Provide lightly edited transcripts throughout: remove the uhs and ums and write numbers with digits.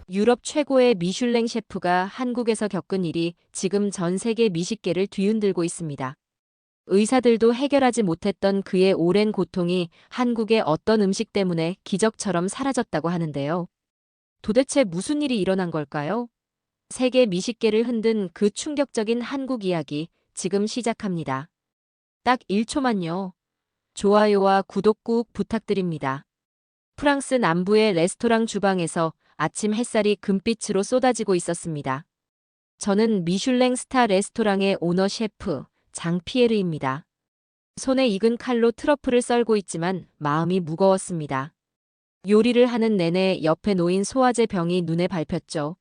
유럽 최고의 미슐랭 셰프가 한국에서 겪은 일이 지금 전 세계 미식계를 뒤흔들고 있습니다. 의사들도 해결하지 못했던 그의 오랜 고통이 한국의 어떤 음식 때문에 기적처럼 사라졌다고 하는데요. 도대체 무슨 일이 일어난 걸까요? 세계 미식계를 흔든 그 충격적인 한국 이야기 지금 시작합니다. 딱 1초만요. 좋아요와 구독 꾹 부탁드립니다. 프랑스 남부의 레스토랑 주방에서 아침 햇살이 금빛으로 쏟아지고 있었습니다. 저는 미슐랭 스타 레스토랑의 오너 셰프 장 피에르입니다. 손에 익은 칼로 트러플을 썰고 있지만 마음이 무거웠습니다. 요리를 하는 내내 옆에 놓인 소화제 병이 눈에 밟혔죠.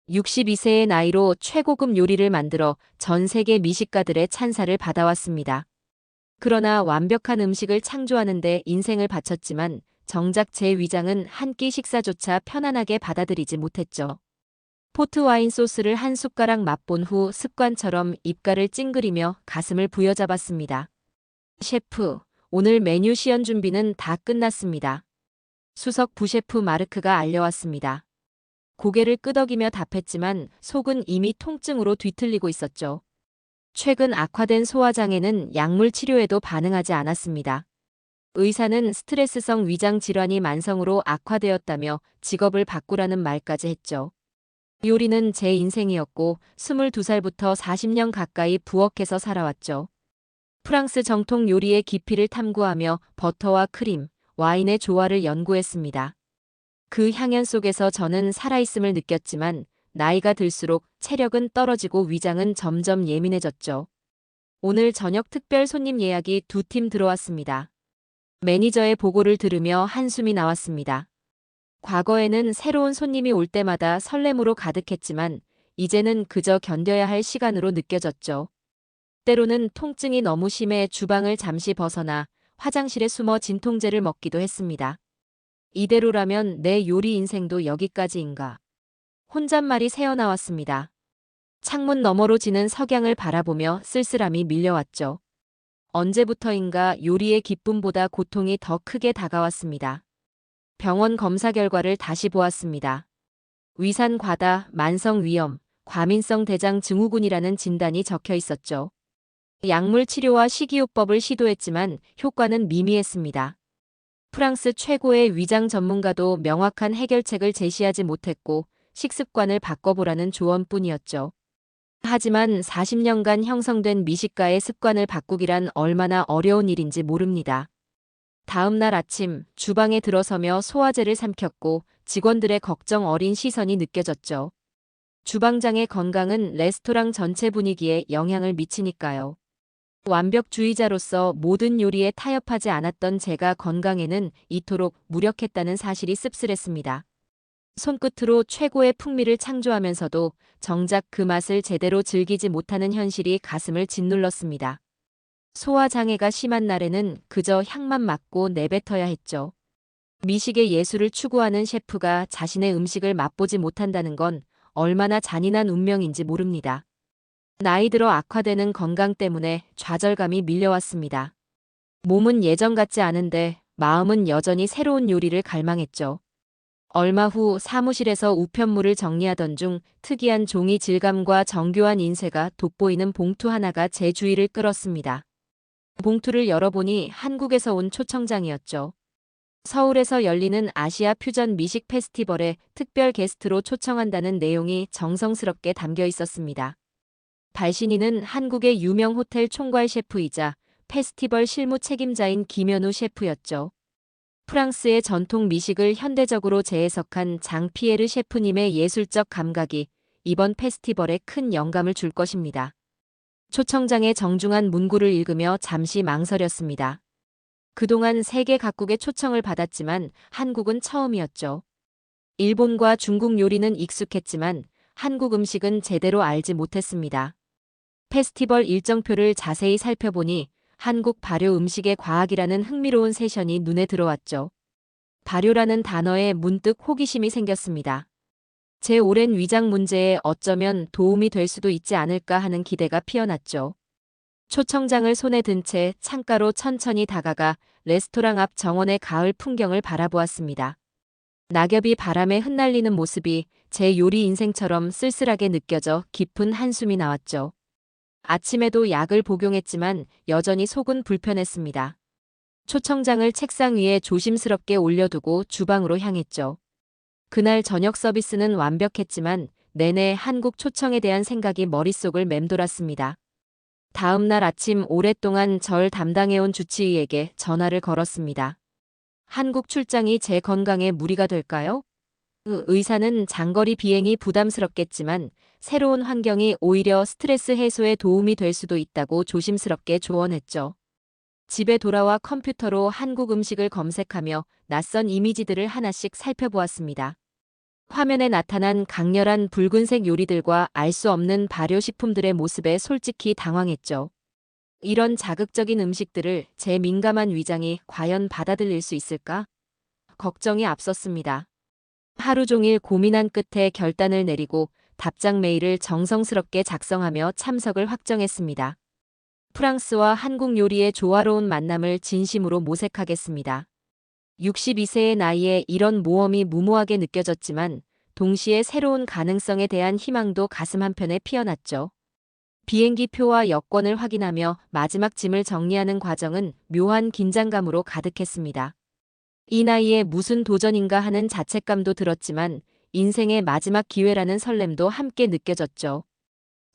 62세의 나이로 최고급 요리를 만들어 전 세계 미식가들의 찬사를 받아왔습니다. 그러나 완벽한 음식을 창조하는 데 인생을 바쳤지만 정작 제 위장은 한 끼 식사조차 편안하게 받아들이지 못했죠. 포트와인 소스를 한 숟가락 맛본 후 습관처럼 입가를 찡그리며 가슴을 부여잡았습니다. 셰프, 오늘 메뉴 시연 준비는 다 끝났습니다. 수석 부셰프 마르크가 알려왔습니다. 고개를 끄덕이며 답했지만 속은 이미 통증으로 뒤틀리고 있었죠. 최근 악화된 소화장애는 약물 치료에도 반응하지 않았습니다. 의사는 스트레스성 위장 질환이 만성으로 악화되었다며 직업을 바꾸라는 말까지 했죠. 요리는 제 인생이었고 22살부터 40년 가까이 부엌에서 살아왔죠. 프랑스 정통 요리의 깊이를 탐구하며 버터와 크림, 와인의 조화를 연구했습니다. 그 향연 속에서 저는 살아있음을 느꼈지만 나이가 들수록 체력은 떨어지고 위장은 점점 예민해졌죠. 오늘 저녁 특별 손님 예약이 2팀 들어왔습니다. 매니저의 보고를 들으며 한숨이 나왔습니다. 과거에는 새로운 손님이 올 때마다 설렘으로 가득했지만 이제는 그저 견뎌야 할 시간으로 느껴졌죠. 때로는 통증이 너무 심해 주방을 잠시 벗어나 화장실에 숨어 진통제를 먹기도 했습니다. 이대로라면 내 요리 인생도 여기까지인가. 혼잣말이 새어나왔습니다. 창문 너머로 지는 석양을 바라보며 쓸쓸함이 밀려왔죠. 언제부터인가 요리의 기쁨보다 고통이 더 크게 다가왔습니다. 병원 검사 결과를 다시 보았습니다. 위산 과다, 만성 위염, 과민성 대장 증후군이라는 진단이 적혀 있었죠. 약물 치료와 식이요법을 시도했지만 효과는 미미했습니다. 프랑스 최고의 위장 전문가도 명확한 해결책을 제시하지 못했고 식습관을 바꿔보라는 조언뿐이었죠. 하지만 40년간 형성된 미식가의 습관을 바꾸기란 얼마나 어려운 일인지 모릅니다. 다음 날 아침 주방에 들어서며 소화제를 삼켰고 직원들의 걱정 어린 시선이 느껴졌죠. 주방장의 건강은 레스토랑 전체 분위기에 영향을 미치니까요. 완벽주의자로서 모든 요리에 타협하지 않았던 제가 건강에는 이토록 무력했다는 사실이 씁쓸했습니다. 손끝으로 최고의 풍미를 창조하면서도 정작 그 맛을 제대로 즐기지 못하는 현실이 가슴을 짓눌렀습니다. 소화장애가 심한 날에는 그저 향만 맡고 내뱉어야 했죠. 미식의 예술을 추구하는 셰프가 자신의 음식을 맛보지 못한다는 건 얼마나 잔인한 운명인지 모릅니다. 나이 들어 악화되는 건강 때문에 좌절감이 밀려왔습니다. 몸은 예전 같지 않은데 마음은 여전히 새로운 요리를 갈망했죠. 얼마 후 사무실에서 우편물을 정리하던 중 특이한 종이 질감과 정교한 인쇄가 돋보이는 봉투 하나가 제 주의를 끌었습니다. 봉투를 열어보니 한국에서 온 초청장이었죠. 서울에서 열리는 아시아 퓨전 미식 페스티벌에 특별 게스트로 초청한다는 내용이 정성스럽게 담겨 있었습니다. 발신인은 한국의 유명 호텔 총괄 셰프이자 페스티벌 실무 책임자인 김현우 셰프였죠. 프랑스의 전통 미식을 현대적으로 재해석한 장 피에르 셰프님의 예술적 감각이 이번 페스티벌에 큰 영감을 줄 것입니다. 초청장의 정중한 문구를 읽으며 잠시 망설였습니다. 그동안 세계 각국의 초청을 받았지만 한국은 처음이었죠. 일본과 중국 요리는 익숙했지만 한국 음식은 제대로 알지 못했습니다. 페스티벌 일정표를 자세히 살펴보니 한국 발효 음식의 과학이라는 흥미로운 세션이 눈에 들어왔죠. 발효라는 단어에 문득 호기심이 생겼습니다. 제 오랜 위장 문제에 어쩌면 도움이 될 수도 있지 않을까 하는 기대가 피어났죠. 초청장을 손에 든 채 창가로 천천히 다가가 레스토랑 앞 정원의 가을 풍경을 바라보았습니다. 낙엽이 바람에 흩날리는 모습이 제 요리 인생처럼 쓸쓸하게 느껴져 깊은 한숨이 나왔죠. 아침에도 약을 복용했지만 여전히 속은 불편했습니다. 초청장을 책상 위에 조심스럽게 올려두고 주방으로 향했죠. 그날 저녁 서비스는 완벽했지만 내내 한국 초청에 대한 생각이 머릿속을 맴돌았습니다. 다음 날 아침 오랫동안 절 담당해온 주치의에게 전화를 걸었습니다. 한국 출장이 제 건강에 무리가 될까요? 의사는 장거리 비행이 부담스럽겠지만 새로운 환경이 오히려 스트레스 해소에 도움이 될 수도 있다고 조심스럽게 조언했죠. 집에 돌아와 컴퓨터로 한국 음식을 검색하며 낯선 이미지들을 하나씩 살펴보았습니다. 화면에 나타난 강렬한 붉은색 요리들과 알 수 없는 발효식품들의 모습에 솔직히 당황했죠. 이런 자극적인 음식들을 제 민감한 위장이 과연 받아들일 수 있을까? 걱정이 앞섰습니다. 하루 종일 고민한 끝에 결단을 내리고 답장 메일을 정성스럽게 작성하며 참석을 확정했습니다. 프랑스와 한국 요리의 조화로운 만남을 진심으로 모색하겠습니다. 62세의 나이에 이런 모험이 무모하게 느껴졌지만 동시에 새로운 가능성에 대한 희망도 가슴 한편에 피어났죠. 비행기 표와 여권을 확인하며 마지막 짐을 정리하는 과정은 묘한 긴장감으로 가득했습니다. 이 나이에 무슨 도전인가 하는 자책감도 들었지만 인생의 마지막 기회라는 설렘도 함께 느껴졌죠.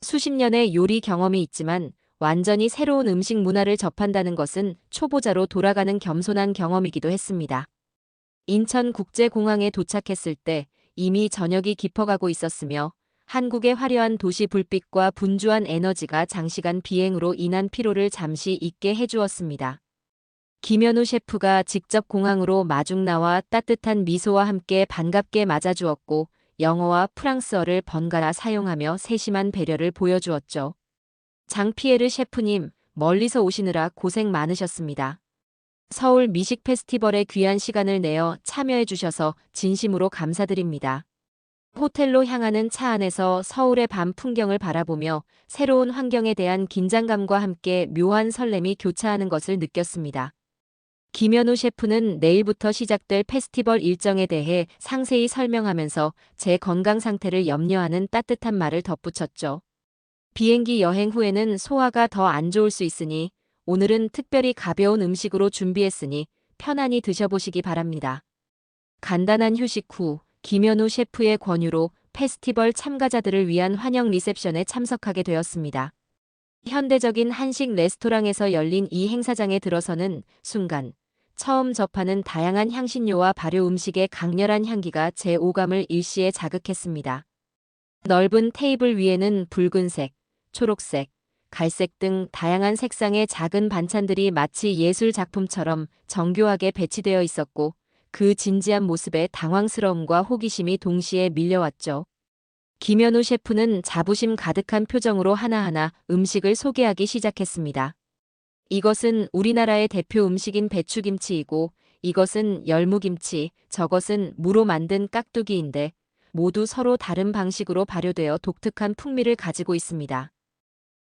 수십 년의 요리 경험이 있지만 완전히 새로운 음식 문화를 접한다는 것은 초보자로 돌아가는 겸손한 경험이기도 했습니다. 인천국제공항에 도착했을 때 이미 저녁이 깊어가고 있었으며 한국의 화려한 도시 불빛과 분주한 에너지가 장시간 비행으로 인한 피로를 잠시 잊게 해주었습니다. 김현우 셰프가 직접 공항으로 마중 나와 따뜻한 미소와 함께 반갑게 맞아주었고 영어와 프랑스어를 번갈아 사용하며 세심한 배려를 보여주었죠. 장피에르 셰프님, 멀리서 오시느라 고생 많으셨습니다. 서울 미식 페스티벌에 귀한 시간을 내어 참여해 주셔서 진심으로 감사드립니다. 호텔로 향하는 차 안에서 서울의 밤 풍경을 바라보며 새로운 환경에 대한 긴장감과 함께 묘한 설렘이 교차하는 것을 느꼈습니다. 김현우 셰프는 내일부터 시작될 페스티벌 일정에 대해 상세히 설명하면서 제 건강 상태를 염려하는 따뜻한 말을 덧붙였죠. 비행기 여행 후에는 소화가 더 안 좋을 수 있으니 오늘은 특별히 가벼운 음식으로 준비했으니 편안히 드셔보시기 바랍니다. 간단한 휴식 후 김현우 셰프의 권유로 페스티벌 참가자들을 위한 환영 리셉션에 참석하게 되었습니다. 현대적인 한식 레스토랑에서 열린 이 행사장에 들어서는 순간 처음 접하는 다양한 향신료와 발효 음식의 강렬한 향기가 제 오감을 일시에 자극했습니다. 넓은 테이블 위에는 붉은색, 초록색, 갈색 등 다양한 색상의 작은 반찬들이 마치 예술 작품처럼 정교하게 배치되어 있었고 그 진지한 모습에 당황스러움과 호기심이 동시에 밀려왔죠. 김현우 셰프는 자부심 가득한 표정으로 하나하나 음식을 소개하기 시작했습니다. 이것은 우리나라의 대표 음식인 배추김치이고 이것은 열무김치, 저것은 무로 만든 깍두기인데 모두 서로 다른 방식으로 발효되어 독특한 풍미를 가지고 있습니다.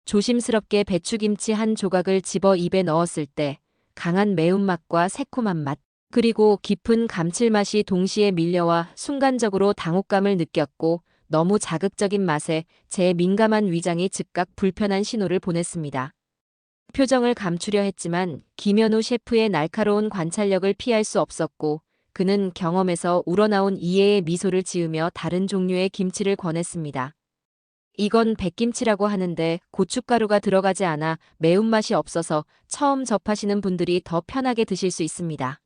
조심스럽게 배추김치 한 조각을 집어 입에 넣었을 때 강한 매운맛과 새콤한 맛, 그리고 깊은 감칠맛이 동시에 밀려와 순간적으로 당혹감을 느꼈고 너무 자극적인 맛에 제 민감한 위장이 즉각 불편한 신호를 보냈습니다. 표정을 감추려 했지만 김현우 셰프의 날카로운 관찰력을 피할 수 없었고 그는 경험에서 우러나온 이해의 미소를 지으며 다른 종류의 김치를 권했습니다. 이건 백김치라고 하는데 고춧가루가 들어가지 않아 매운맛이 없어서 처음 접하시는 분들이 더 편하게 드실 수 있습니다.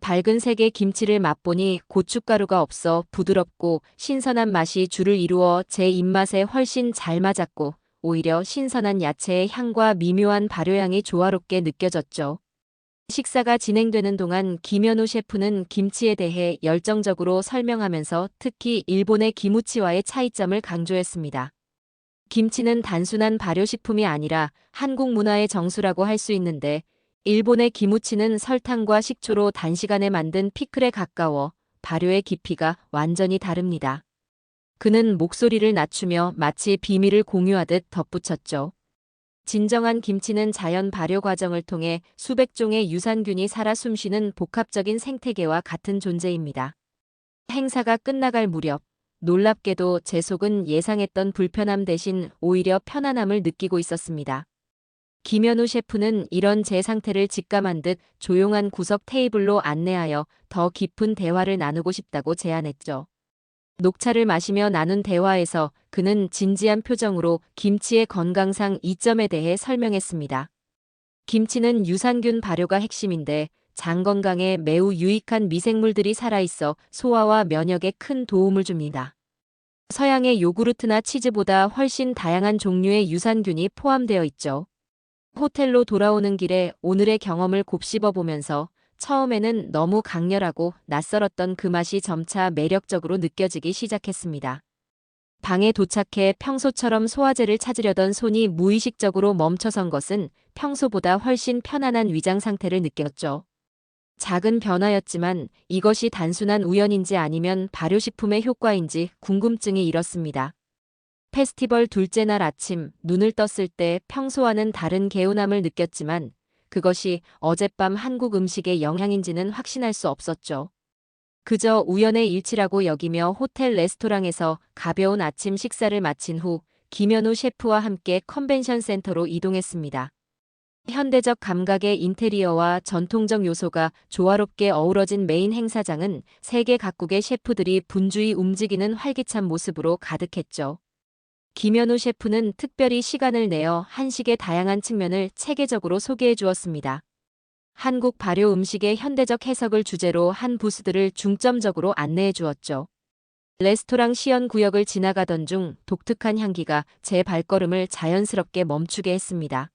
밝은 색의 김치를 맛보니 고춧가루가 없어 부드럽고 신선한 맛이 줄을 이루어 제 입맛에 훨씬 잘 맞았고 오히려 신선한 야채의 향과 미묘한 발효향이 조화롭게 느껴졌죠. 식사가 진행되는 동안 김현우 셰프는 김치에 대해 열정적으로 설명하면서 특히 일본의 기무치와의 차이점을 강조했습니다. 김치는 단순한 발효식품이 아니라 한국 문화의 정수라고 할 수 있는데 일본의 기무치는 설탕과 식초로 단시간에 만든 피클에 가까워 발효의 깊이가 완전히 다릅니다. 그는 목소리를 낮추며 마치 비밀을 공유하듯 덧붙였죠. 진정한 김치는 자연 발효 과정을 통해 수백 종의 유산균이 살아 숨쉬는 복합적인 생태계와 같은 존재입니다. 행사가 끝나갈 무렵 놀랍게도 제 속은 예상했던 불편함 대신 오히려 편안함을 느끼고 있었습니다. 김현우 셰프는 이런 제 상태를 직감한 듯 조용한 구석 테이블로 안내하여 더 깊은 대화를 나누고 싶다고 제안했죠. 녹차를 마시며 나눈 대화에서 그는 진지한 표정으로 김치의 건강상 이점에 대해 설명했습니다. 김치는 유산균 발효가 핵심인데 장 건강에 매우 유익한 미생물들이 살아있어 소화와 면역에 큰 도움을 줍니다. 서양의 요구르트나 치즈보다 훨씬 다양한 종류의 유산균이 포함되어 있죠. 호텔로 돌아오는 길에 오늘의 경험을 곱씹어 보면서 처음에는 너무 강렬하고 낯설었던 그 맛이 점차 매력적으로 느껴지기 시작했습니다. 방에 도착해 평소처럼 소화제를 찾으려던 손이 무의식적으로 멈춰선 것은 평소보다 훨씬 편안한 위장 상태를 느꼈죠. 작은 변화였지만 이것이 단순한 우연인지 아니면 발효식품의 효과인지 궁금증이 일었습니다. 페스티벌 둘째 날 아침 눈을 떴을 때 평소와는 다른 개운함을 느꼈지만 그것이 어젯밤 한국 음식의 영향인지는 확신할 수 없었죠. 그저 우연의 일치라고 여기며 호텔 레스토랑에서 가벼운 아침 식사를 마친 후 김현우 셰프와 함께 컨벤션 센터로 이동했습니다. 현대적 감각의 인테리어와 전통적 요소가 조화롭게 어우러진 메인 행사장은 세계 각국의 셰프들이 분주히 움직이는 활기찬 모습으로 가득했죠. 김현우 셰프는 특별히 시간을 내어 한식의 다양한 측면을 체계적으로 소개해 주었습니다. 한국 발효 음식의 현대적 해석을 주제로 한 부스들을 중점적으로 안내해 주었죠. 레스토랑 시연 구역을 지나가던 중 독특한 향기가 제 발걸음을 자연스럽게 멈추게 했습니다.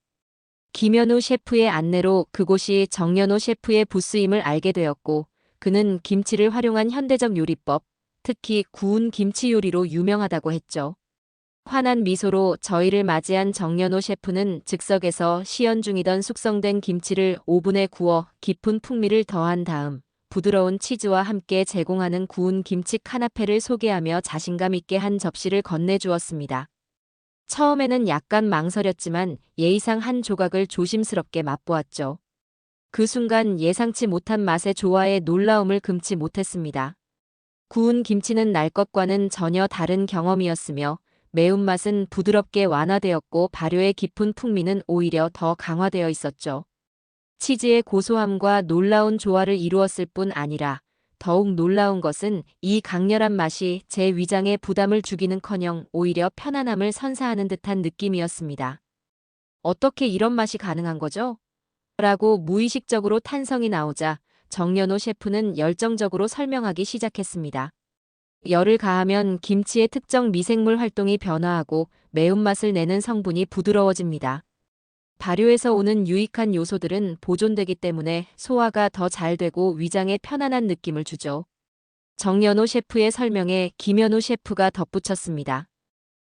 김현우 셰프의 안내로 그곳이 정연호 셰프의 부스임을 알게 되었고 그는 김치를 활용한 현대적 요리법, 특히 구운 김치 요리로 유명하다고 했죠. 환한 미소로 저희를 맞이한 정연호 셰프는 즉석에서 시연 중이던 숙성된 김치를 오븐에 구워 깊은 풍미를 더한 다음 부드러운 치즈와 함께 제공하는 구운 김치 카나페를 소개하며 자신감 있게 한 접시를 건네주었습니다. 처음에는 약간 망설였지만 예의상 한 조각을 조심스럽게 맛보았죠. 그 순간 예상치 못한 맛의 조화에 놀라움을 금치 못했습니다. 구운 김치는 날 것과는 전혀 다른 경험이었으며 매운맛은 부드럽게 완화되었고 발효의 깊은 풍미는 오히려 더 강화되어 있었죠. 치즈의 고소함과 놀라운 조화를 이루었을 뿐 아니라 더욱 놀라운 것은 이 강렬한 맛이 제 위장에 부담을 주기는커녕 오히려 편안함을 선사하는 듯한 느낌이었습니다. 어떻게 이런 맛이 가능한 거죠? 라고 무의식적으로 탄성이 나오자 정연호 셰프는 열정적으로 설명하기 시작했습니다. 열을 가하면 김치의 특정 미생물 활동이 변화하고 매운맛을 내는 성분이 부드러워집니다. 발효에서 오는 유익한 요소들은 보존되기 때문에 소화가 더 잘 되고 위장에 편안한 느낌을 주죠. 정연호 셰프의 설명에 김현우 셰프가 덧붙였습니다.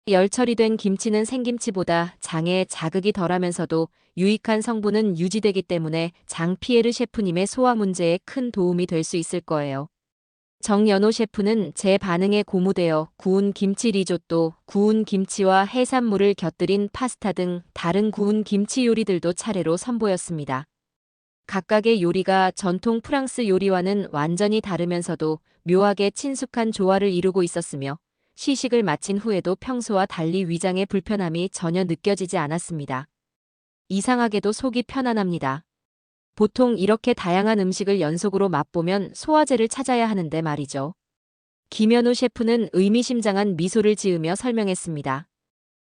열 처리된 김치는 생김치보다 장에 자극이 덜하면서도 유익한 성분은 유지되기 때문에 장 피에르 셰프님의 소화 문제에 큰 도움이 될 수 있을 거예요. 정연호 셰프는 제 반응에 고무되어 구운 김치 리조또, 구운 김치와 해산물을 곁들인 파스타 등 다른 구운 김치 요리들도 차례로 선보였습니다. 각각의 요리가 전통 프랑스 요리와는 완전히 다르면서도 묘하게 친숙한 조화를 이루고 있었으며 시식을 마친 후에도 평소와 달리 위장의 불편함이 전혀 느껴지지 않았습니다. 이상하게도 속이 편안합니다. 보통 이렇게 다양한 음식을 연속으로 맛보면 소화제를 찾아야 하는데 말이죠. 김현우 셰프는 의미심장한 미소를 지으며 설명했습니다.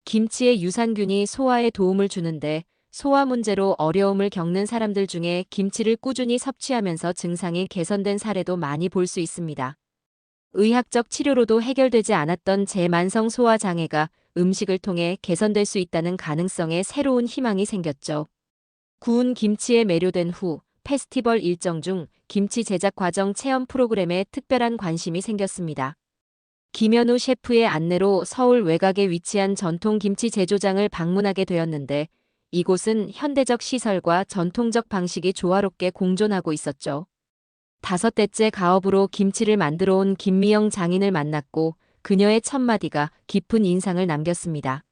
김치의 유산균이 소화에 도움을 주는데 소화 문제로 어려움을 겪는 사람들 중에 김치를 꾸준히 섭취하면서 증상이 개선된 사례도 많이 볼 수 있습니다. 의학적 치료로도 해결되지 않았던 제 만성 소화 장애가 음식을 통해 개선될 수 있다는 가능성에 새로운 희망이 생겼죠. 구운 김치에 매료된 후 페스티벌 일정 중 김치 제작 과정 체험 프로그램에 특별한 관심이 생겼습니다. 김현우 셰프의 안내로 서울 외곽에 위치한 전통 김치 제조장을 방문하게 되었는데 이곳은 현대적 시설과 전통적 방식이 조화롭게 공존하고 있었죠. 5대째 가업으로 김치를 만들어 온 김미영 장인을 만났고 그녀의 첫마디가 깊은 인상을 남겼습니다.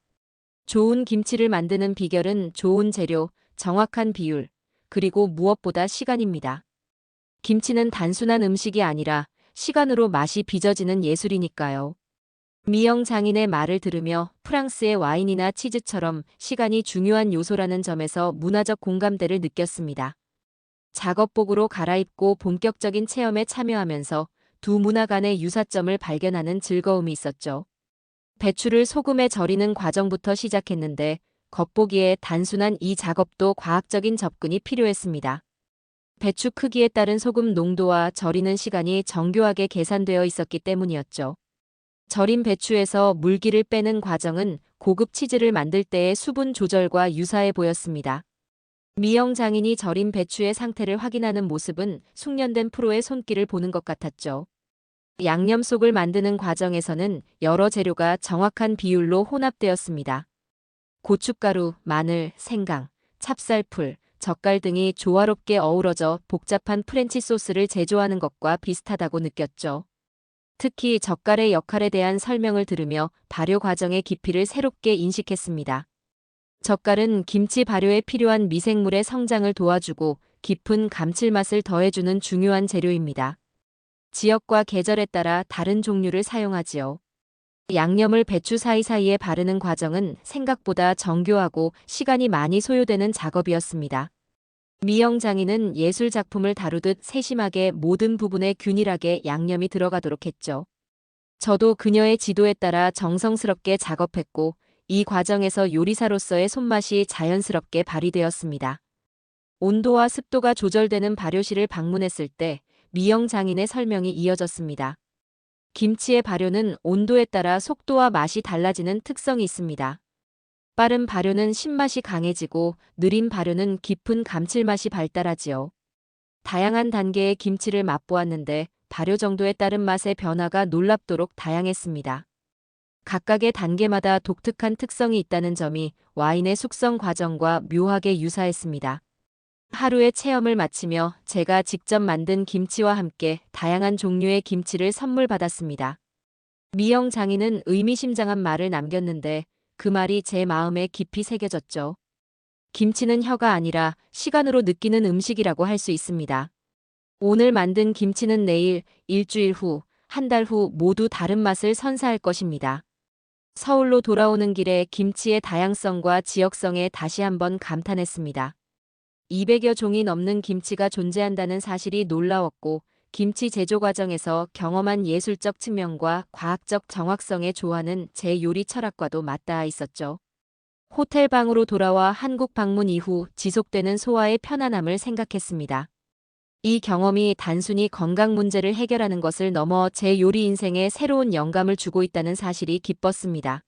좋은 김치를 만드는 비결은 좋은 재료, 정확한 비율, 그리고 무엇보다 시간입니다. 김치는 단순한 음식이 아니라 시간으로 맛이 빚어지는 예술이니까요. 미영 장인의 말을 들으며 프랑스의 와인이나 치즈처럼 시간이 중요한 요소라는 점에서 문화적 공감대를 느꼈습니다. 작업복으로 갈아입고 본격적인 체험에 참여하면서 두 문화 간의 유사점을 발견하는 즐거움이 있었죠. 배추를 소금에 절이는 과정부터 시작했는데 겉보기에 단순한 이 작업도 과학적인 접근이 필요했습니다. 배추 크기에 따른 소금 농도와 절이는 시간이 정교하게 계산되어 있었기 때문이었죠. 절인 배추에서 물기를 빼는 과정은 고급 치즈를 만들 때의 수분 조절과 유사해 보였습니다. 미영 장인이 절인 배추의 상태를 확인하는 모습은 숙련된 프로의 손길을 보는 것 같았죠. 양념 속을 만드는 과정에서는 여러 재료가 정확한 비율로 혼합되었습니다. 고춧가루, 마늘, 생강, 찹쌀풀, 젓갈 등이 조화롭게 어우러져 복잡한 프렌치 소스를 제조하는 것과 비슷하다고 느꼈죠. 특히 젓갈의 역할에 대한 설명을 들으며 발효 과정의 깊이를 새롭게 인식했습니다. 젓갈은 김치 발효에 필요한 미생물의 성장을 도와주고 깊은 감칠맛을 더해주는 중요한 재료입니다. 지역과 계절에 따라 다른 종류를 사용하지요. 양념을 배추 사이사이에 바르는 과정은 생각보다 정교하고 시간이 많이 소요되는 작업이었습니다. 미영 장인은 예술 작품을 다루듯 세심하게 모든 부분에 균일하게 양념이 들어가도록 했죠. 저도 그녀의 지도에 따라 정성스럽게 작업했고 이 과정에서 요리사로서의 손맛이 자연스럽게 발휘되었습니다. 온도와 습도가 조절되는 발효실을 방문했을 때 미영 장인의 설명이 이어졌습니다. 김치의 발효는 온도에 따라 속도와 맛이 달라지는 특성이 있습니다. 빠른 발효는 신맛이 강해지고 느린 발효는 깊은 감칠맛이 발달하지요. 다양한 단계의 김치를 맛보았는데 발효 정도에 따른 맛의 변화가 놀랍도록 다양했습니다. 각각의 단계마다 독특한 특성이 있다는 점이 와인의 숙성 과정과 묘하게 유사했습니다. 하루의 체험을 마치며 제가 직접 만든 김치와 함께 다양한 종류의 김치를 선물 받았습니다. 미영 장인은 의미심장한 말을 남겼는데 그 말이 제 마음에 깊이 새겨졌죠. 김치는 혀가 아니라 시간으로 느끼는 음식이라고 할 수 있습니다. 오늘 만든 김치는 내일, 일주일 후, 한 달 후 모두 다른 맛을 선사할 것입니다. 서울로 돌아오는 길에 김치의 다양성과 지역성에 다시 한번 감탄했습니다. 200여 종이 넘는 김치가 존재한다는 사실이 놀라웠고 김치 제조 과정에서 경험한 예술적 측면과 과학적 정확성의 조화는 제 요리 철학과도 맞닿아 있었죠. 호텔 방으로 돌아와 한국 방문 이후 지속되는 소화의 편안함을 생각했습니다. 이 경험이 단순히 건강 문제를 해결하는 것을 넘어 제 요리 인생에 새로운 영감을 주고 있다는 사실이 기뻤습니다.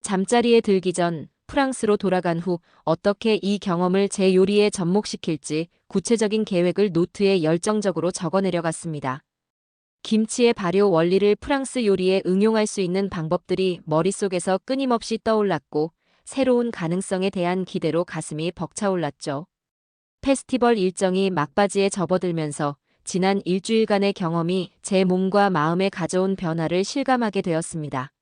잠자리에 들기 전 프랑스로 돌아간 후 어떻게 이 경험을 제 요리에 접목시킬지 구체적인 계획을 노트에 열정적으로 적어내려갔습니다. 김치의 발효 원리를 프랑스 요리에 응용할 수 있는 방법들이 머릿속에서 끊임없이 떠올랐고 새로운 가능성에 대한 기대로 가슴이 벅차올랐죠. 페스티벌 일정이 막바지에 접어들면서 지난 일주일간의 경험이 제 몸과 마음에 가져온 변화를 실감하게 되었습니다.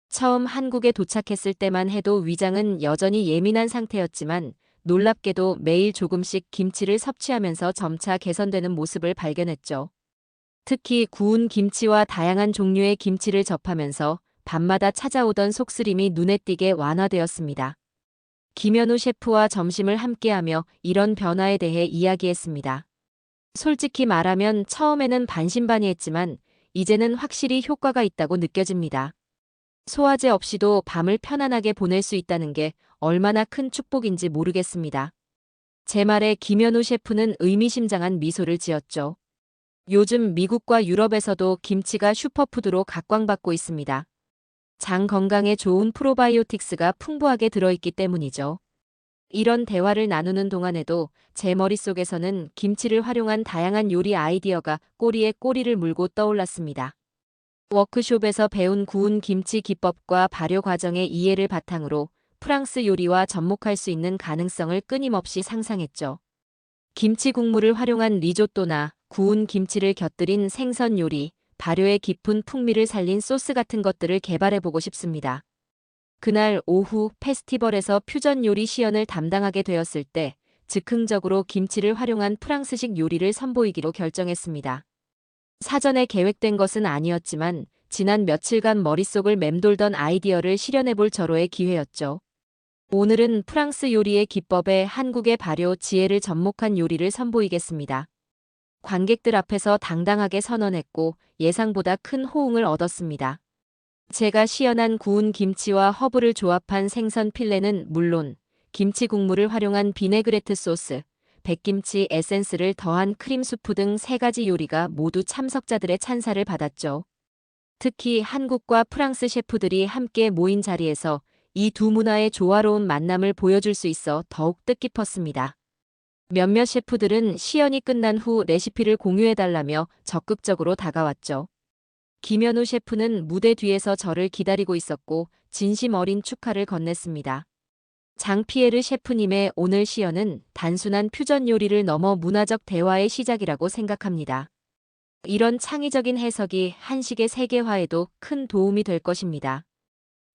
처음 한국에 도착했을 때만 해도 위장은 여전히 예민한 상태였지만 놀랍게도 매일 조금씩 김치를 섭취하면서 점차 개선되는 모습을 발견했죠. 특히 구운 김치와 다양한 종류의 김치를 접하면서 밤마다 찾아오던 속쓰림이 눈에 띄게 완화되었습니다. 김현우 셰프와 점심을 함께하며 이런 변화에 대해 이야기했습니다. 솔직히 말하면 처음에는 반신반의했지만 이제는 확실히 효과가 있다고 느껴집니다. 소화제 없이도 밤을 편안하게 보낼 수 있다는 게 얼마나 큰 축복인지 모르겠습니다. 제 말에 김현우 셰프는 의미심장한 미소를 지었죠. 요즘 미국과 유럽에서도 김치가 슈퍼푸드로 각광받고 있습니다. 장 건강에 좋은 프로바이오틱스가 풍부하게 들어있기 때문이죠. 이런 대화를 나누는 동안에도 제 머릿속에서는 김치를 활용한 다양한 요리 아이디어가 꼬리에 꼬리를 물고 떠올랐습니다. 워크숍에서 배운 구운 김치 기법과 발효 과정의 이해를 바탕으로 프랑스 요리와 접목할 수 있는 가능성을 끊임없이 상상했죠. 김치 국물을 활용한 리조또나 구운 김치를 곁들인 생선 요리, 발효의 깊은 풍미를 살린 소스 같은 것들을 개발해보고 싶습니다. 그날 오후 페스티벌에서 퓨전 요리 시연을 담당하게 되었을 때 즉흥적으로 김치를 활용한 프랑스식 요리를 선보이기로 결정했습니다. 사전에 계획된 것은 아니었지만 지난 며칠간 머릿속을 맴돌던 아이디어를 실현해볼 절호의 기회였죠. 오늘은 프랑스 요리의 기법에 한국의 발효 지혜를 접목한 요리를 선보이겠습니다. 관객들 앞에서 당당하게 선언했고 예상보다 큰 호응을 얻었습니다. 제가 시연한 구운 김치와 허브를 조합한 생선 필레는 물론 김치 국물을 활용한 비네그레트 소스, 백김치 에센스를 더한 크림 수프 등 3가지 요리가 모두 참석자들의 찬사를 받았죠. 특히 한국과 프랑스 셰프들이 함께 모인 자리에서 이 두 문화의 조화로운 만남을 보여줄 수 있어 더욱 뜻깊었습니다. 몇몇 셰프들은 시연이 끝난 후 레시피를 공유해달라며 적극적으로 다가왔죠. 김현우 셰프는 무대 뒤에서 저를 기다리고 있었고 진심 어린 축하를 건넸습니다. 장피에르 셰프님의 오늘 시연은 단순한 퓨전 요리를 넘어 문화적 대화의 시작이라고 생각합니다. 이런 창의적인 해석이 한식의 세계화에도 큰 도움이 될 것입니다.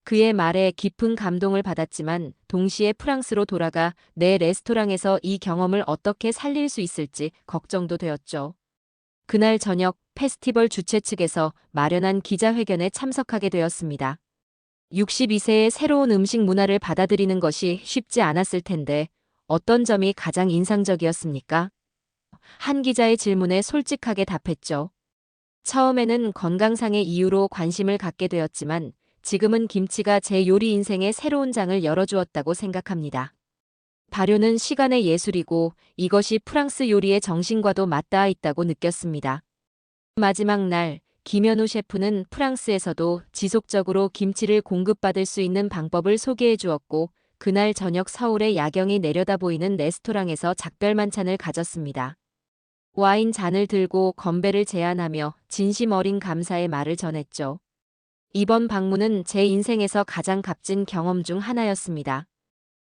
그의 말에 깊은 감동을 받았지만 동시에 프랑스로 돌아가 내 레스토랑에서 이 경험을 어떻게 살릴 수 있을지 걱정도 되었죠. 그날 저녁 페스티벌 주최 측에서 마련한 기자회견에 참석하게 되었습니다. 62세의 새로운 음식 문화를 받아들이는 것이 쉽지 않았을 텐데 어떤 점이 가장 인상적이었습니까? 한 기자의 질문에 솔직하게 답했죠. 처음에는 건강상의 이유로 관심을 갖게 되었지만 지금은 김치가 제 요리 인생의 새로운 장을 열어주었다고 생각합니다. 발효는 시간의 예술이고 이것이 프랑스 요리의 정신과도 맞닿아 있다고 느꼈습니다. 마지막 날 김현우 셰프는 프랑스에서도 지속적으로 김치를 공급받을 수 있는 방법을 소개해 주었고 그날 저녁 서울의 야경이 내려다 보이는 레스토랑에서 작별 만찬을 가졌습니다. 와인 잔을 들고 건배를 제안하며 진심 어린 감사의 말을 전했죠. 이번 방문은 제 인생에서 가장 값진 경험 중 하나였습니다.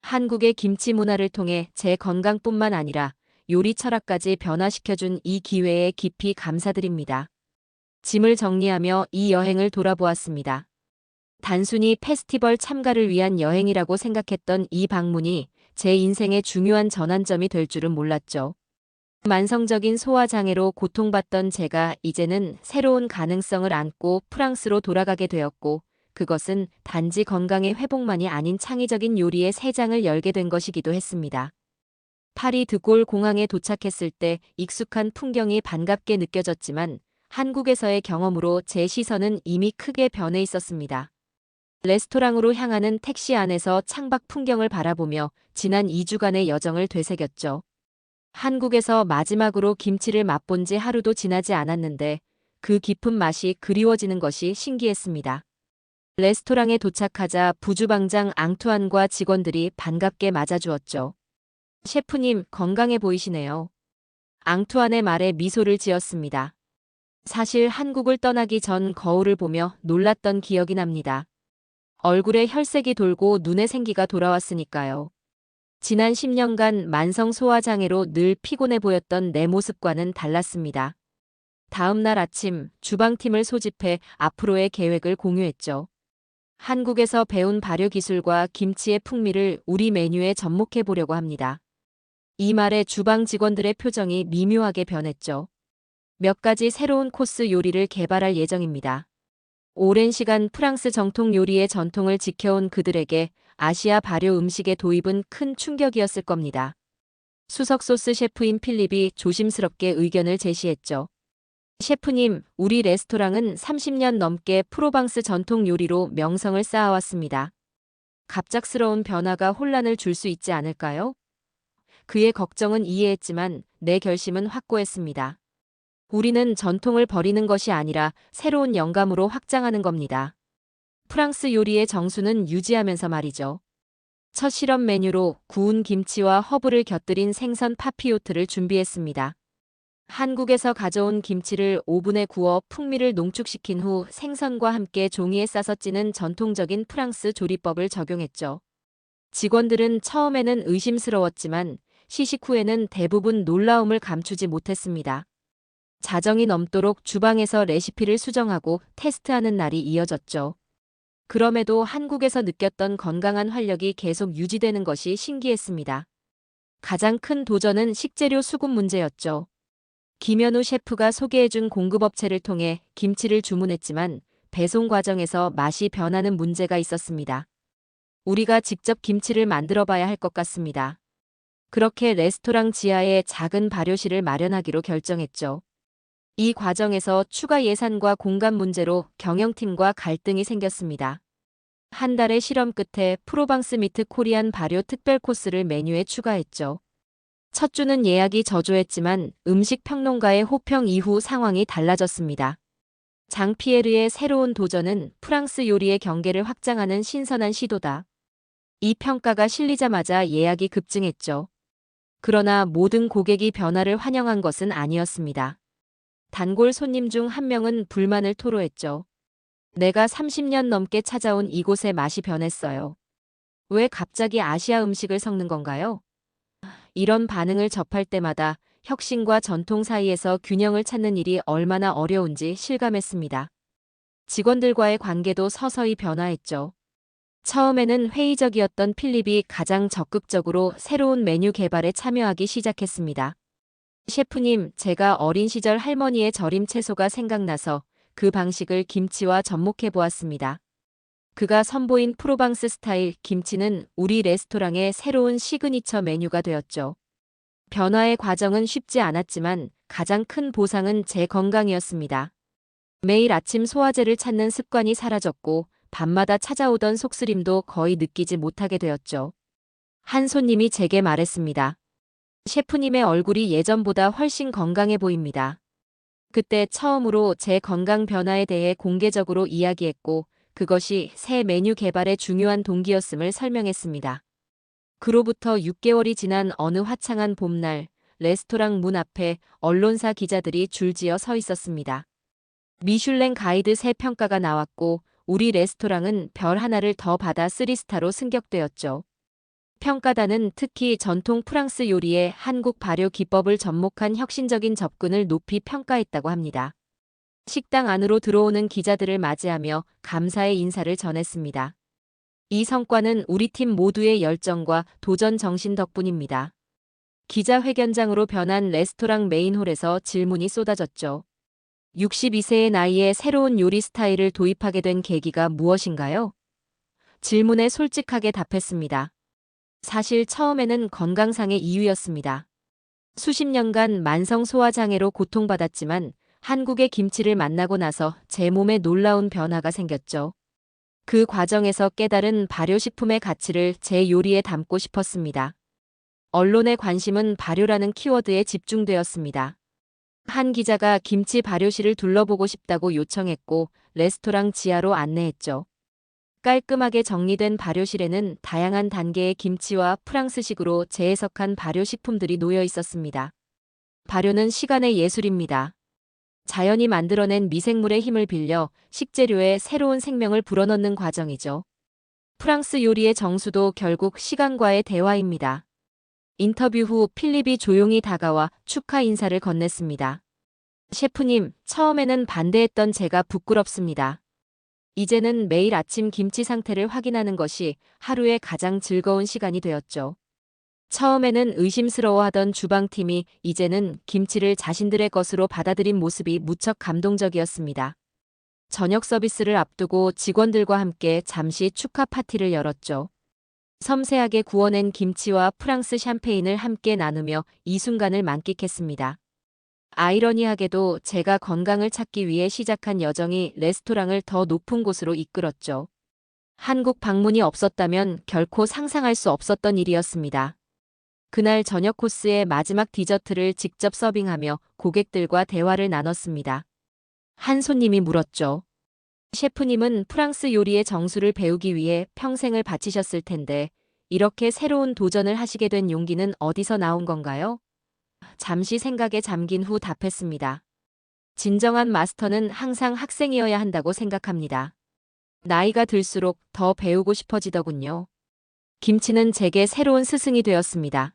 한국의 김치 문화를 통해 제 건강뿐만 아니라 요리 철학까지 변화시켜준 이 기회에 깊이 감사드립니다. 짐을 정리하며 이 여행을 돌아보았습니다. 단순히 페스티벌 참가를 위한 여행이라고 생각했던 이 방문이 제 인생의 중요한 전환점이 될 줄은 몰랐죠. 만성적인 소화장애로 고통받던 제가 이제는 새로운 가능성을 안고 프랑스로 돌아가게 되었고 그것은 단지 건강의 회복만이 아닌 창의적인 요리의 새 장을 열게 된 것이기도 했습니다. 파리 드골 공항에 도착했을 때 익숙한 풍경이 반갑게 느껴졌지만 한국에서의 경험으로 제 시선은 이미 크게 변해 있었습니다. 레스토랑으로 향하는 택시 안에서 창밖 풍경을 바라보며 지난 2주간의 여정을 되새겼죠. 한국에서 마지막으로 김치를 맛본 지 하루도 지나지 않았는데 그 깊은 맛이 그리워지는 것이 신기했습니다. 레스토랑에 도착하자 부주방장 앙투안과 직원들이 반갑게 맞아주었죠. 셰프님, 건강해 보이시네요. 앙투안의 말에 미소를 지었습니다. 사실 한국을 떠나기 전 거울을 보며 놀랐던 기억이 납니다. 얼굴에 혈색이 돌고 눈에 생기가 돌아왔으니까요. 지난 10년간 만성 소화장애로 늘 피곤해 보였던 내 모습과는 달랐습니다. 다음 날 아침 주방팀을 소집해 앞으로의 계획을 공유했죠. 한국에서 배운 발효 기술과 김치의 풍미를 우리 메뉴에 접목해 보려고 합니다. 이 말에 주방 직원들의 표정이 미묘하게 변했죠. 몇 가지 새로운 코스 요리를 개발할 예정입니다. 오랜 시간 프랑스 정통 요리의 전통을 지켜온 그들에게 아시아 발효 음식의 도입은 큰 충격이었을 겁니다. 수석 소스 셰프인 필립이 조심스럽게 의견을 제시했죠. 셰프님, 우리 레스토랑은 30년 넘게 프로방스 전통 요리로 명성을 쌓아왔습니다. 갑작스러운 변화가 혼란을 줄 수 있지 않을까요? 그의 걱정은 이해했지만 내 결심은 확고했습니다. 우리는 전통을 버리는 것이 아니라 새로운 영감으로 확장하는 겁니다. 프랑스 요리의 정수는 유지하면서 말이죠. 첫 실험 메뉴로 구운 김치와 허브를 곁들인 생선 파피요트를 준비했습니다. 한국에서 가져온 김치를 오븐에 구워 풍미를 농축시킨 후 생선과 함께 종이에 싸서 찌는 전통적인 프랑스 조리법을 적용했죠. 직원들은 처음에는 의심스러웠지만 시식 후에는 대부분 놀라움을 감추지 못했습니다. 자정이 넘도록 주방에서 레시피를 수정하고 테스트하는 날이 이어졌죠. 그럼에도 한국에서 느꼈던 건강한 활력이 계속 유지되는 것이 신기했습니다. 가장 큰 도전은 식재료 수급 문제였죠. 김현우 셰프가 소개해준 공급업체를 통해 김치를 주문했지만 배송 과정에서 맛이 변하는 문제가 있었습니다. 우리가 직접 김치를 만들어 봐야 할 것 같습니다. 그렇게 레스토랑 지하에 작은 발효실을 마련하기로 결정했죠. 이 과정에서 추가 예산과 공간 문제로 경영팀과 갈등이 생겼습니다. 한 달의 실험 끝에 프로방스 미트 코리안 발효 특별 코스를 메뉴에 추가했죠. 첫 주는 예약이 저조했지만 음식 평론가의 호평 이후 상황이 달라졌습니다. 장피에르의 새로운 도전은 프랑스 요리의 경계를 확장하는 신선한 시도다. 이 평가가 실리자마자 예약이 급증했죠. 그러나 모든 고객이 변화를 환영한 것은 아니었습니다. 단골 손님 중 한 명은 불만을 토로했죠. 내가 30년 넘게 찾아온 이곳의 맛이 변했어요. 왜 갑자기 아시아 음식을 섞는 건가요? 이런 반응을 접할 때마다 혁신과 전통 사이에서 균형을 찾는 일이 얼마나 어려운지 실감했습니다. 직원들과의 관계도 서서히 변화했죠. 처음에는 회의적이었던 필립이 가장 적극적으로 새로운 메뉴 개발에 참여하기 시작했습니다. 셰프님, 제가 어린 시절 할머니의 절임 채소가 생각나서 그 방식을 김치와 접목해 보았습니다. 그가 선보인 프로방스 스타일 김치는 우리 레스토랑의 새로운 시그니처 메뉴가 되었죠. 변화의 과정은 쉽지 않았지만 가장 큰 보상은 제 건강이었습니다. 매일 아침 소화제를 찾는 습관이 사라졌고 밤마다 찾아오던 속쓰림도 거의 느끼지 못하게 되었죠. 한 손님이 제게 말했습니다. 셰프님의 얼굴이 예전보다 훨씬 건강해 보입니다. 그때 처음으로 제 건강 변화에 대해 공개적으로 이야기했고 그것이 새 메뉴 개발의 중요한 동기였음을 설명했습니다. 그로부터 6개월이 지난 어느 화창한 봄날, 레스토랑 문 앞에 언론사 기자들이 줄지어 서 있었습니다. 미슐랭 가이드 새 평가가 나왔고 우리 레스토랑은 별 하나를 더 받아 3스타로 승격되었죠. 평가단은 특히 전통 프랑스 요리의 한국 발효 기법을 접목한 혁신적인 접근을 높이 평가했다고 합니다. 식당 안으로 들어오는 기자들을 맞이하며 감사의 인사를 전했습니다. 이 성과는 우리 팀 모두의 열정과 도전 정신 덕분입니다. 기자회견장으로 변한 레스토랑 메인홀에서 질문이 쏟아졌죠. 62세의 나이에 새로운 요리 스타일을 도입하게 된 계기가 무엇인가요? 질문에 솔직하게 답했습니다. 사실 처음에는 건강상의 이유였습니다. 수십 년간 만성 소화장애로 고통받았지만 한국의 김치를 만나고 나서 제 몸에 놀라운 변화가 생겼죠. 그 과정에서 깨달은 발효식품의 가치를 제 요리에 담고 싶었습니다. 언론의 관심은 발효라는 키워드에 집중되었습니다. 한 기자가 김치 발효실을 둘러보고 싶다고 요청했고 레스토랑 지하로 안내했죠. 깔끔하게 정리된 발효실에는 다양한 단계의 김치와 프랑스식으로 재해석한 발효식품들이 놓여 있었습니다. 발효는 시간의 예술입니다. 자연이 만들어낸 미생물의 힘을 빌려 식재료에 새로운 생명을 불어넣는 과정이죠. 프랑스 요리의 정수도 결국 시간과의 대화입니다. 인터뷰 후 필립이 조용히 다가와 축하 인사를 건넸습니다. 셰프님, 처음에는 반대했던 제가 부끄럽습니다. 이제는 매일 아침 김치 상태를 확인하는 것이 하루의 가장 즐거운 시간이 되었죠. 처음에는 의심스러워하던 주방팀이 이제는 김치를 자신들의 것으로 받아들인 모습이 무척 감동적이었습니다. 저녁 서비스를 앞두고 직원들과 함께 잠시 축하 파티를 열었죠. 섬세하게 구워낸 김치와 프랑스 샴페인을 함께 나누며 이 순간을 만끽했습니다. 아이러니하게도 제가 건강을 찾기 위해 시작한 여정이 레스토랑을 더 높은 곳으로 이끌었죠. 한국 방문이 없었다면 결코 상상할 수 없었던 일이었습니다. 그날 저녁 코스의 마지막 디저트를 직접 서빙하며 고객들과 대화를 나눴습니다. 한 손님이 물었죠. 셰프님은 프랑스 요리의 정수를 배우기 위해 평생을 바치셨을 텐데 이렇게 새로운 도전을 하시게 된 용기는 어디서 나온 건가요? 잠시 생각에 잠긴 후 답했습니다. 진정한 마스터는 항상 학생이어야 한다고 생각합니다. 나이가 들수록 더 배우고 싶어지더군요. 김치는 제게 새로운 스승이 되었습니다.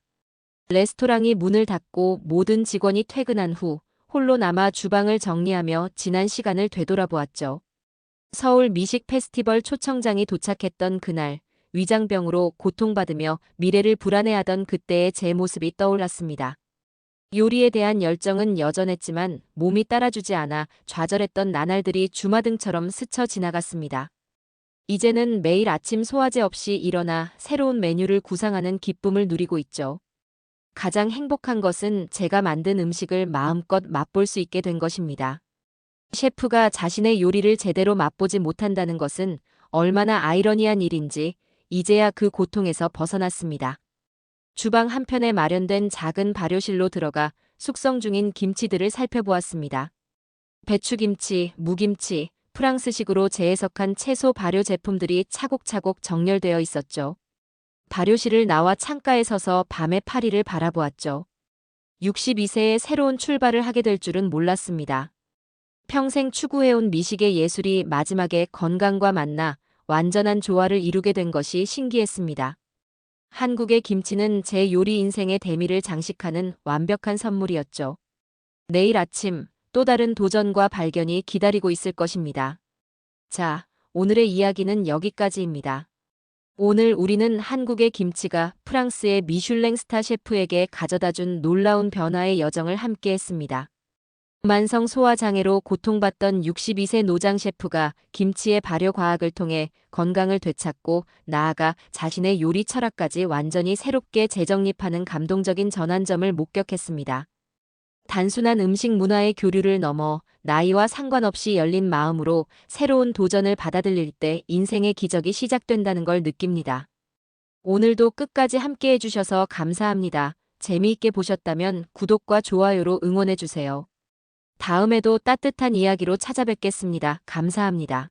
레스토랑이 문을 닫고 모든 직원이 퇴근한 후 홀로 남아 주방을 정리하며 지난 시간을 되돌아보았죠. 서울 미식 페스티벌 초청장이 도착했던 그날, 위장병으로 고통받으며 미래를 불안해하던 그때의 제 모습이 떠올랐습니다. 요리에 대한 열정은 여전했지만 몸이 따라주지 않아 좌절했던 나날들이 주마등처럼 스쳐 지나갔습니다. 이제는 매일 아침 소화제 없이 일어나 새로운 메뉴를 구상하는 기쁨을 누리고 있죠. 가장 행복한 것은 제가 만든 음식을 마음껏 맛볼 수 있게 된 것입니다. 셰프가 자신의 요리를 제대로 맛보지 못한다는 것은 얼마나 아이러니한 일인지 이제야 그 고통에서 벗어났습니다. 주방 한편에 마련된 작은 발효실로 들어가 숙성 중인 김치들을 살펴보았습니다. 배추김치, 무김치, 프랑스식으로 재해석한 채소 발효 제품들이 차곡차곡 정렬되어 있었죠. 발효실을 나와 창가에 서서 밤의 파리를 바라보았죠. 62세에 새로운 출발을 하게 될 줄은 몰랐습니다. 평생 추구해온 미식의 예술이 마지막에 건강과 만나 완전한 조화를 이루게 된 것이 신기했습니다. 한국의 김치는 제 요리 인생의 대미를 장식하는 완벽한 선물이었죠. 내일 아침 또 다른 도전과 발견이 기다리고 있을 것입니다. 자, 오늘의 이야기는 여기까지입니다. 오늘 우리는 한국의 김치가 프랑스의 미슐랭 스타 셰프에게 가져다준 놀라운 변화의 여정을 함께했습니다. 만성 소화장애로 고통받던 62세 노장 셰프가 김치의 발효 과학을 통해 건강을 되찾고 나아가 자신의 요리 철학까지 완전히 새롭게 재정립하는 감동적인 전환점을 목격했습니다. 단순한 음식 문화의 교류를 넘어 나이와 상관없이 열린 마음으로 새로운 도전을 받아들일 때 인생의 기적이 시작된다는 걸 느낍니다. 오늘도 끝까지 함께 해주셔서 감사합니다. 재미있게 보셨다면 구독과 좋아요로 응원해주세요. 다음에도 따뜻한 이야기로 찾아뵙겠습니다. 감사합니다.